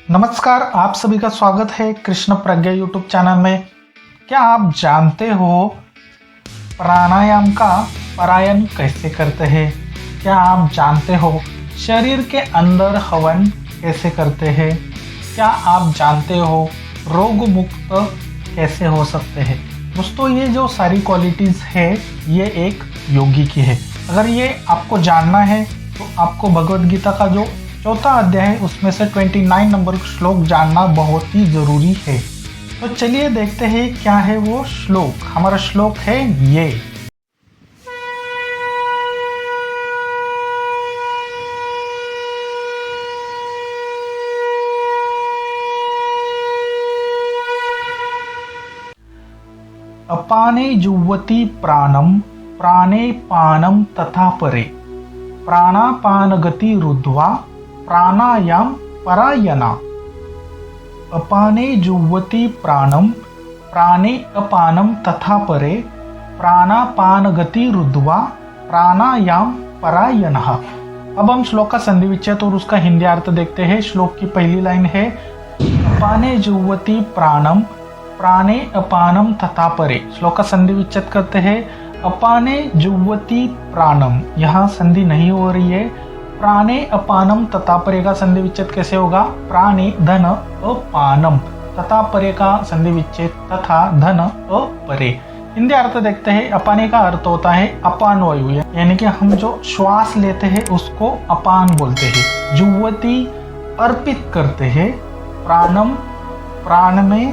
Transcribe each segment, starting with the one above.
नमस्कार, आप सभी का स्वागत है कृष्ण प्रज्ञा यूट्यूब चैनल में। क्या आप जानते हो प्राणायाम का परायण कैसे करते हैं? क्या आप जानते हो शरीर के अंदर हवन कैसे करते हैं? क्या आप जानते हो रोग मुक्त कैसे हो सकते हैं? दोस्तों, ये जो सारी क्वालिटीज़ है ये एक योगी की है। अगर ये आपको जानना है तो आपको भगवद गीता का जो चौथा अध्याय है उसमें से 29 नंबर श्लोक जानना बहुत ही जरूरी है। तो चलिए देखते हैं क्या है वो श्लोक। हमारा श्लोक है ये। अपाने जुह्वति प्राणम प्राणे पानम तथा परे प्राणापान गति रुद्ध्वा प्राणायाम परायणा। अपाने जुह्वति प्राणम प्राणे अपानम तथा परे प्राणापान गति रुद्ध्वा प्राणायाम परायणा। अब हम श्लोक का संधि विच्छेद और उसका हिंदी अर्थ देखते हैं। श्लोक की पहली लाइन है अपाने जुह्वति प्राणम प्राणे अपानम तथा परे। श्लोक का संधि विच्छेद करते हैं। अपाने जुह्वति प्राणम, यहाँ संधि नहीं हो रही है। प्राणे अपानम तथा परे का संधि विच्छेद कैसे होगा? प्राणे धन अपानम तथा परे का संधि विच्छेद तथा धन अपरे। हिंदी अर्थ देखते हैं। अपाने का अर्थ होता है अपान वायु, यानी कि हम जो श्वास लेते हैं उसको अपान बोलते हैं। जुह्वति अर्पित करते हैं। प्राणम प्राण में,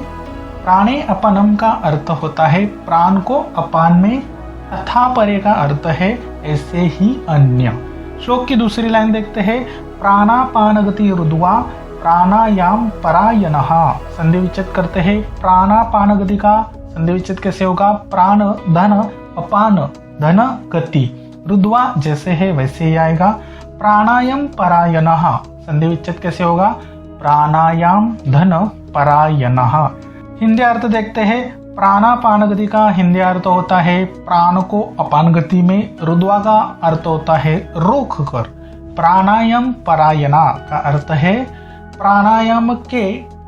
प्राणे अपानम का अर्थ होता है प्राण को अपान में, तथा परे का अर्थ है ऐसे ही अन्य। श्लोक की दूसरी लाइन देखते हैं। प्राणापान गति रुद्ध्वा प्राणायाम परायणः। संधि विच्छेद करते हैं। प्राणापान गति का संधि विच्छेद कैसे होगा? प्राण धन अपान धन गति, रुद्ध्वा जैसे है वैसे ही आएगा। प्राणायाम परायणः संधि विच्छेद कैसे होगा? प्राणायाम धन परायणः। हिंदी अर्थ देखते हैं। प्राणापान गति का हिंदी अर्थ होता है प्राण को अपान गति में, रुद्ध्वा का अर्थ होता है रोक कर। प्राणायाम परायणा का अर्थ है प्राणायाम के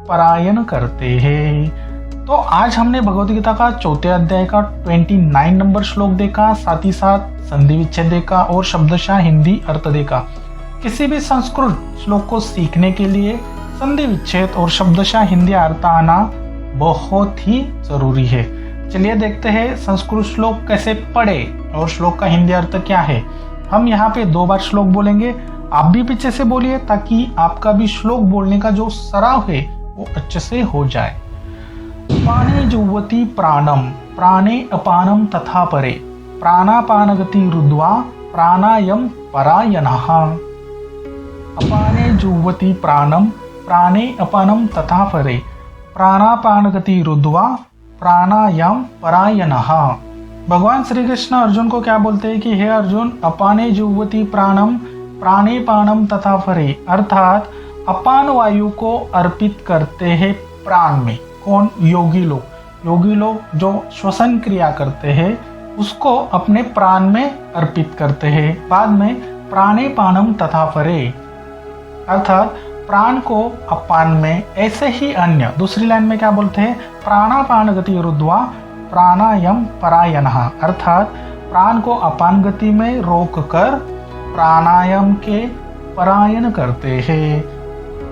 परायण करते हैं। तो आज हमने भगवद गीता का चौथे अध्याय का 29 नंबर श्लोक देखा, साथ ही साथ संधि विच्छेद देखा और शब्दशः हिंदी अर्थ देखा। किसी भी संस्कृत श्लोक को सीखने के लिए संधि विच्छेद और शब्दशः हिंदी अर्थ आना बहुत ही जरूरी है। चलिए देखते हैं संस्कृत श्लोक कैसे पढ़े और श्लोक का हिंदी अर्थ क्या है। हम यहाँ पे 2 बार श्लोक बोलेंगे, आप भी पीछे से बोलिए ताकि आपका भी श्लोक बोलने का जो सराव है वो अच्छे से हो जाए। अपाने जुह्वति प्राणम प्राणे अपानम तथा परे प्राणापान गति रुद्ध्वा प्राणायाम परायणः। अपाने जुह्वति प्राणम प्राणे अपानम तथा परे प्राणापान गति रुद्ध्वा प्राणायाम परायणः। भगवान श्री कृष्ण अर्जुन को क्या बोलते हैं कि हे अर्जुन, अपाने जुह्वति प्राणम प्राणे पानम तथा परे, अर्थात अपान वायु को अर्पित करते हैं प्राण में। कौन? योगी लोग। योगी लोग जो श्वसन क्रिया करते हैं उसको अपने प्राण में अर्पित करते हैं। बाद में प्राणे पानम तथा परे, अर्थात प्राण को अपान में, ऐसे ही अन्य। दूसरी लाइन में क्या बोलते हैं? प्राणापान गति रुद्ध्वा प्राणायाम परायणः, अर्थात प्राण को अपान गति में रोक कर प्राणायाम के परायण करते हैं।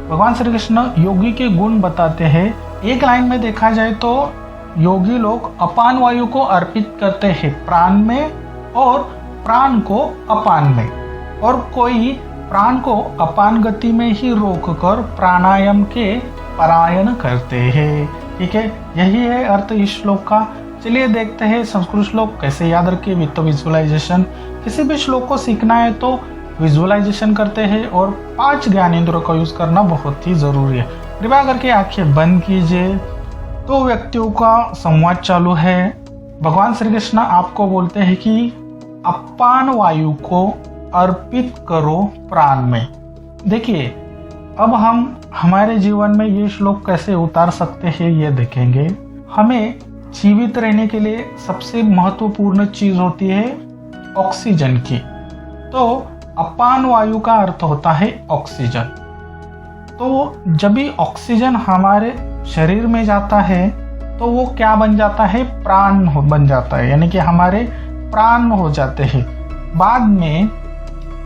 भगवान श्री कृष्ण योगी के गुण बताते हैं। एक लाइन में देखा जाए तो योगी लोग अपान वायु को अर्पित करते हैं प्राण में और प्राण को अपान में, और कोई प्राण को अपान गति में ही रोककर प्राणायाम के परायण करते हैं। ठीक है, यही है अर्थ इस श्लोक का। चलिए देखते हैं संस्कृत श्लोक कैसे याद रखें विद विजुअलाइजेशन। किसी भी श्लोक को सीखना है तो विजुअलाइजेशन करते हैं और 5 ज्ञानेंद्रियों का यूज करना बहुत ही जरूरी है। कृपया करके आंखें बंद कीजिए। 2 व्यक्तियों का संवाद चालू है। भगवान श्री कृष्ण आपको बोलते हैं कि अपान वायु को अर्पित करो प्राण में। देखिए, अब हम हमारे जीवन में ये श्लोक कैसे उतार सकते हैं ये देखेंगे। हमें जीवित रहने के लिए सबसे महत्वपूर्ण चीज होती है ऑक्सीजन की। तो अपान वायु का अर्थ होता है ऑक्सीजन। तो जब भी ऑक्सीजन हमारे शरीर में जाता है तो वो क्या बन जाता है, प्राण बन जाता है, यानी कि हमारे प्राण हो जाते हैं। बाद में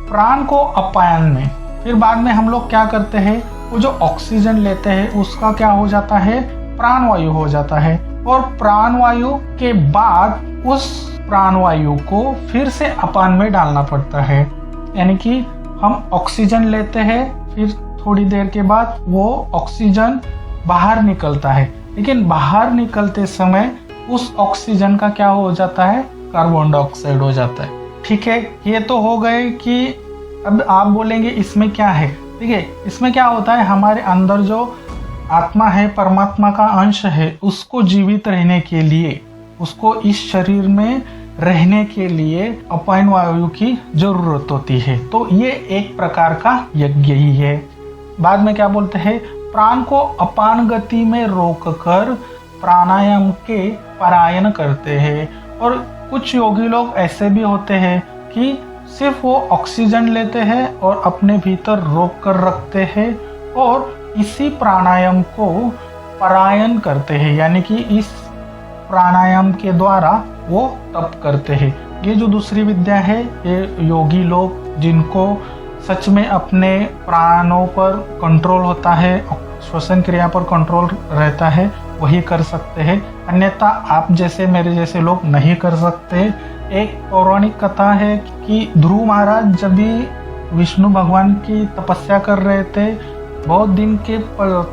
प्राण को अपान में, फिर बाद में हम लोग क्या करते हैं, वो जो ऑक्सीजन लेते हैं उसका क्या हो जाता है, प्राणवायु हो जाता है। और प्राणवायु के बाद उस प्राणवायु को फिर से अपान में डालना पड़ता है, यानी कि हम ऑक्सीजन लेते हैं, फिर थोड़ी देर के बाद वो ऑक्सीजन बाहर निकलता है, लेकिन बाहर निकलते समय उस ऑक्सीजन का क्या हो जाता है, कार्बन डाइऑक्साइड हो जाता है। ठीक है, ये तो हो गए कि अब आप बोलेंगे इसमें क्या है। ठीक है, इसमें क्या होता है, हमारे अंदर जो आत्मा है, परमात्मा का अंश है, उसको जीवित रहने के लिए, उसको इस शरीर में रहने के लिए अपान वायु की जरूरत होती है। तो ये एक प्रकार का यज्ञ ही है। बाद में क्या बोलते हैं, प्राण को अपान गति में रोककर प्राणायाम के परायण करते हैं। और कुछ योगी लोग ऐसे भी होते हैं कि सिर्फ वो ऑक्सीजन लेते हैं और अपने भीतर रोक कर रखते हैं और इसी प्राणायाम को परायण करते हैं, यानी कि इस प्राणायाम के द्वारा वो तप करते हैं। ये जो दूसरी विद्या है, ये योगी लोग जिनको सच में अपने प्राणों पर कंट्रोल होता है, श्वसन क्रिया पर कंट्रोल रहता है, वही कर सकते हैं। अन्यथा आप जैसे मेरे जैसे लोग नहीं कर सकते। एक पौराणिक कथा है कि ध्रुव महाराज जब भी विष्णु भगवान की तपस्या कर रहे थे, बहुत दिन के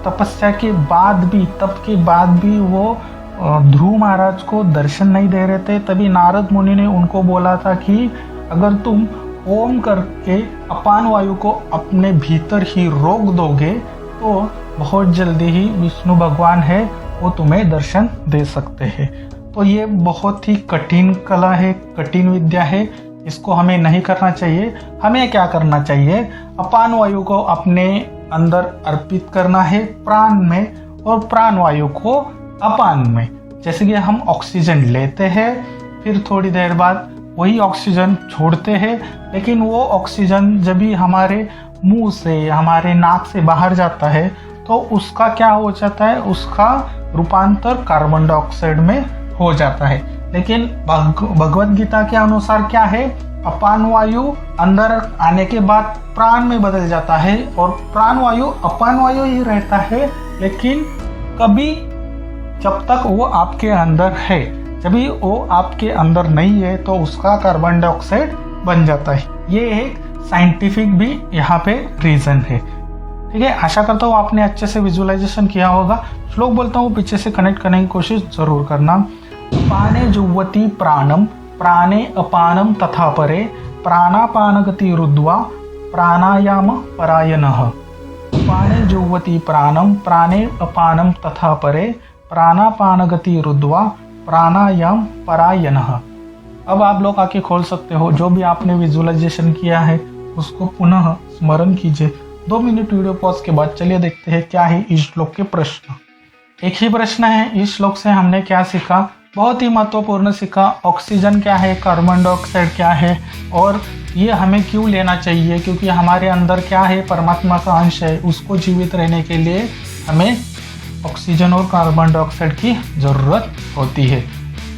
तपस्या के बाद भी, तप के बाद भी वो ध्रुव महाराज को दर्शन नहीं दे रहे थे। तभी नारद मुनि ने उनको बोला था कि अगर तुम ओम करके अपान वायु को अपने भीतर ही रोक दोगे तो बहुत जल्दी ही विष्णु भगवान है वो तुम्हें दर्शन दे सकते हैं। तो ये बहुत ही कठिन कला है, कठिन विद्या है, इसको हमें नहीं करना चाहिए। हमें क्या करना चाहिए, अपान वायु को अपने अंदर अर्पित करना है प्राण में, और प्राण वायु को अपान में। जैसे कि हम ऑक्सीजन लेते हैं, फिर थोड़ी देर बाद वही ऑक्सीजन छोड़ते हैं, लेकिन वो ऑक्सीजन जब भी हमारे मुंह से, हमारे नाक से बाहर जाता है तो उसका क्या हो जाता है, उसका रूपांतर कार्बन डाइऑक्साइड में हो जाता है। लेकिन भगवत गीता के अनुसार क्या है, अपान वायु अंदर आने के बाद प्राण में बदल जाता है और प्राण वायु अपान वायु ही रहता है, लेकिन कभी जब तक वो आपके अंदर है, जब भी वो आपके अंदर नहीं है तो उसका कार्बन डाइऑक्साइड बन जाता है। ये एक साइंटिफिक भी यहाँ पे रीजन है। ठीक है, आशा करता हूँ आपने अच्छे से विजुअलाइजेशन किया होगा। श्लोक बोलता हूँ, पीछे से कनेक्ट करने की कोशिश जरूर करना। पाने जुह्वति प्राणम प्राणे अपानम तथा परे प्राणापानगति रुद्वा प्राणायाम परायणः। पाने जुह्वति प्राणम प्राणे अपानम तथा परे प्राणापानगति रुद्वा प्राणायाम परायणः। अब आप लोग आके खोल सकते हो, जो भी आपने विजुअलाइजेशन किया है उसको पुनः स्मरण कीजिए। 2 मिनट वीडियो पॉज के बाद चलिए देखते हैं क्या है इस श्लोक के प्रश्न। एक ही प्रश्न है, इस श्लोक से हमने क्या सीखा, बहुत ही महत्वपूर्ण सीखा। ऑक्सीजन क्या है, कार्बन डाइऑक्साइड क्या है, और ये हमें क्यों लेना चाहिए, क्योंकि हमारे अंदर क्या है, परमात्मा का अंश है, उसको जीवित रहने के लिए हमें ऑक्सीजन और कार्बन डाइऑक्साइड की ज़रूरत होती है।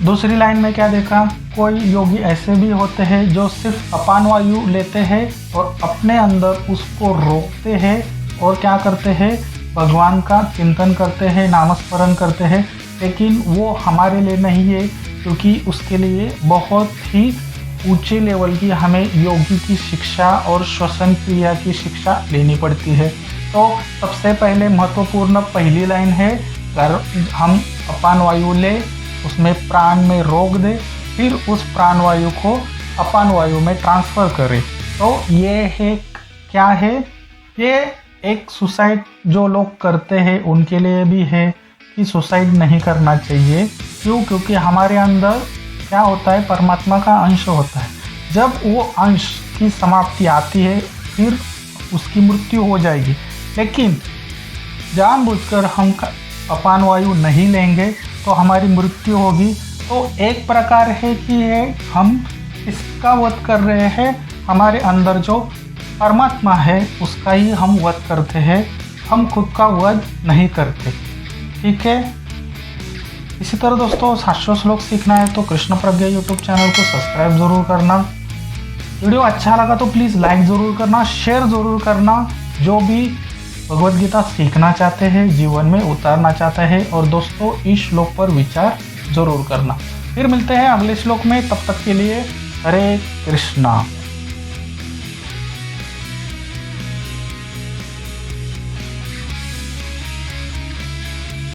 दूसरी लाइन में क्या देखा, कोई योगी ऐसे भी होते हैं जो सिर्फ अपान वायु लेते हैं और अपने अंदर उसको रोकते हैं और क्या करते हैं, भगवान का चिंतन करते हैं, नामस्मरण करते हैं, लेकिन वो हमारे लिए नहीं है, क्योंकि उसके लिए बहुत ही ऊंचे लेवल की हमें योगी की शिक्षा और श्वसन क्रिया की शिक्षा लेनी पड़ती है। तो सबसे पहले महत्वपूर्ण पहली लाइन है, अगर हम अपान वायु ले, उसमें प्राण में रोक दे, फिर उस प्राण वायु को अपान वायु में ट्रांसफ़र करें। तो ये है क्या है, ये एक सुसाइड जो लोग करते हैं उनके लिए भी है कि सुसाइड नहीं करना चाहिए। क्यों, क्योंकि हमारे अंदर क्या होता है, परमात्मा का अंश होता है। जब वो अंश की समाप्ति आती है फिर उसकी मृत्यु हो जाएगी, लेकिन जानबूझकर हम अपान वायु नहीं लेंगे तो हमारी मृत्यु होगी। तो एक प्रकार है कि हम इसका वध कर रहे हैं, हमारे अंदर जो परमात्मा है उसका ही हम वध करते हैं। हम खुद का वध नहीं करते। ठीक है। इसी तरह दोस्तों 700 श्लोक सीखना है तो कृष्ण प्रज्ञा यूट्यूब चैनल को सब्सक्राइब जरूर करना। वीडियो अच्छा लगा तो प्लीज़ लाइक ज़रूर करना, शेयर ज़रूर करना। जो भी भगवत गीता सीखना चाहते हैं, जीवन में उतारना चाहते हैं, और दोस्तों इस श्लोक पर विचार जरूर करना। फिर मिलते हैं अगले श्लोक में, तब तक के लिए हरे कृष्णा।